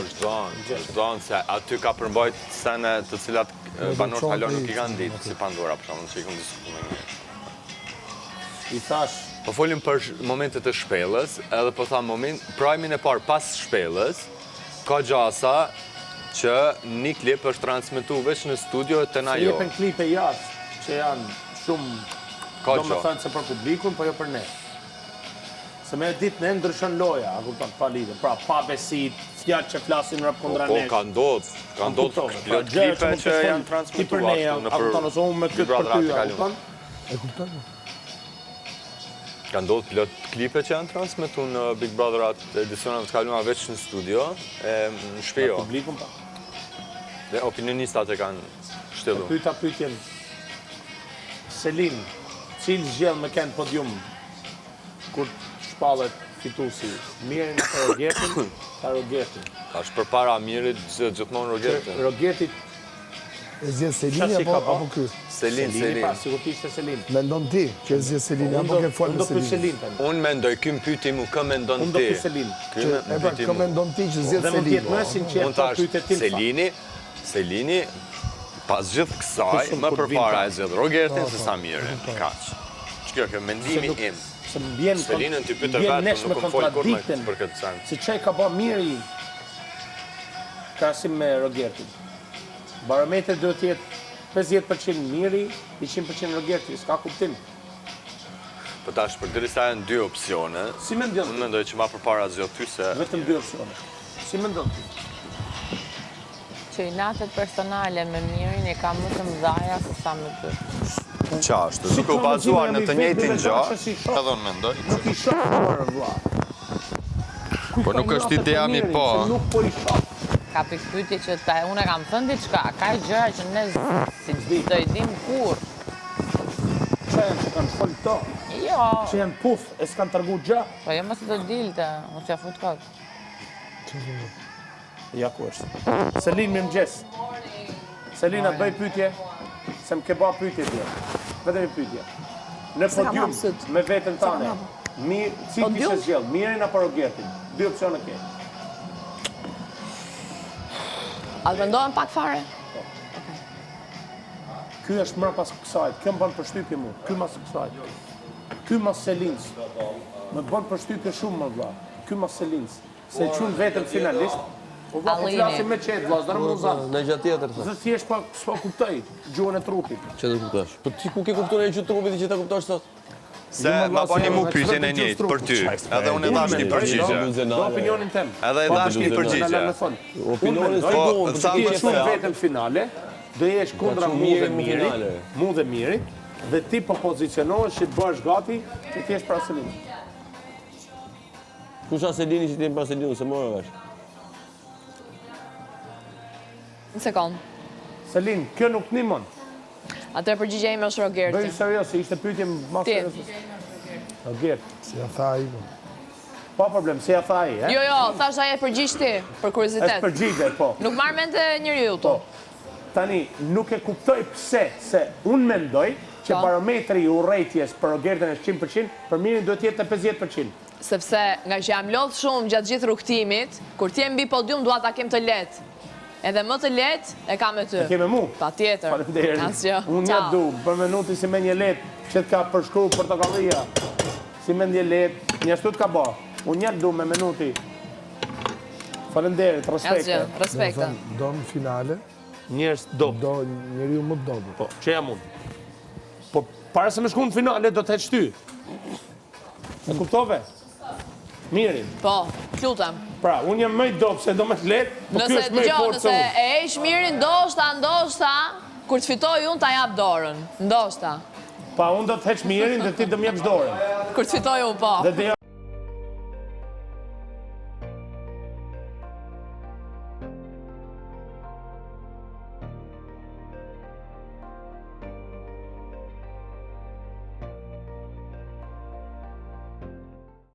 është zonë, se aty ka përmbajt sene të cilat banorët halon nuk I kanë ditë, si Pandora, për shembull, që I kanë diskutuar me një. I thash... Po folim për momentet e shpellës, edhe po tha prajmin e parë pas shpellës, ka gjasa që një klip është transmitu veç në studio të na jo. Se jepen klipe jashtë, që janë shumë... Do më thënë se për publikun, po jo për ne. Se me ditë ne ndryshon loja, a kupton, pa lidhje. Pra, pa besit, fjallë që flasin rap kundra nesh. Po, ka ndodhë plot klipe që janë transmituar ashtu në për Big Brother atë kaluar. E kupton? Ka ndodhë plot klipe që janë transmitu në Big Brother atë edicionat të kaluar veç në studio, në shpejo. Në publikun pa. Dhe opinionistat e kanë shtelur. Pyta pytjen, Selin, cilë zgjell me kënë podium, kur shpallet fitusi, Mirin apo Rogetin, ka Rogetin. Tash për para Mirit gjithmonë Rogetin. Rogetit... E zje Selini apo ky? Selin. Pa, sigur t'ishte Selin. Mendon ti që e zje Selini apo ke folë me Selin? Unë mendoj, kë më pyti mu, kë mendon ti? Unë do për Selin. Kë mendon ti që zje Selini? Dhe më tjetë më sinqert të pyte tim fa. Selini, pas gjithë kësaj, më përpara e zjedhë Rogetin se sa Mirin. Kaq. Që kjo mendimi im. Selinën t'i pyte vetë, nuk më folë kur për këtë sen. Si që ka ba Miri krasim me Rogetin. Barometri duhet tjetë 50% Miri, 100% Rogeti, s'ka kuptim. Po tash, për dirisa e në dy opcione, si mendon ti? Unë mendoj që ma përpara zjo ty se... Vetëm dy opcione. Si mendon ti? Që I natet personale me Mirin I ka më të mdhaja se sa me ty. Qashtu, duke u bazuar në të njëjtin gjë, edhe unë mendoj. Nuk I shokë vla. Po nuk është idea mi po. Nuk po I shokë. Ka pikpytje që unë kam thënë diçka, ka gjëra që ne si do I dim kur. Që janë që kanë folë to? Jo. Që janë puf, e s'kanë tërgu gjë? Po jo mësë do dilte, mos ja fut këtë. Ja ku është. Selin më mëgjes. Selina, bëj pytje, se më ke ba pytje tje. Vetëm I pytje. Në podium, me vetën tane, si kishe zgjell, Mirin apo Rogetin? Dy opcione ke. A të mendohen pak fare? Ky është mërë pas kësajt, kjo më bënë përshtypje mu, ky mas kësajt. Ky mas Selins, më bënë përshtypje shumë më vla. Ky mas Selins, se qunë vetën finalist, po flasim me qetë vla, zdërë më zanë. Në gjatë tjetër, thë. Zë thjesht s'po kuptoj, gjuhën e trupit. Që të kuptash? Po ti ku ke kuptuar e gjuhë trupit që ta kuptash sot? Se ma bani mu pyetjen e njëjtë për ty, edhe unë e dash një përgjigje. Do opinionin tem. Edhe e dash një përgjigje. Opinionin do të jesh në vetën finale, do jesh kundra mu dhe Mirit, dhe ti po pozicionohesh që të bësh gati që ti jesh pra Selinit. Kush a Selini që ti jesh pra Selinit, se morë vesh? Në sekund. Selin, kjo nuk nimon. Atër përgjigje ime është Rogerti. Bëjë serios, se ishte pyetje më serios. Rogert. Si ja tha ai. Pa problem, si ja tha ai, e? Jo, thash aje përgjigj ti, për kuriozitet. Është përgjigje, po. Nuk marrë mente njeriu to. Tani, nuk e kuptoj pse, se unë mendoj që barometri u rejtjes për Rogertin është 100%, për Mirin duhet jetë në 50%. Sepse nga që jam lodhë shumë gjatë gjithë rukëtimit, kur ti e mbi podium duat ta kem të letë. Edhe më të letë e ka me ty. E ke me mu? Pa tjetër. Falemderit. Unë një du, për minuti si me një letë, që të ka përshkru portokallia. Si me një letë, një ashtu të ka ba. Unë një du me minuti. Falemderit, respekte. Respekte. Do në finale? Njërës do. Do njëri ju më të do. Po, që jam unë? Po, pare se me shku në finale, do të heqë ty. E kuptove? Mirin. Po, lutem. Pra, unë jam më i dobë se do me të letë, po kjo është më i fortë se unë. Nëse e esh Mirin, ndoshta, kur të fitoj unë ta jap dorën. Ndoshta. Pa, unë do të heq Mirin dhe ti do m'jepsh dorën. Kur të fitoj unë, po.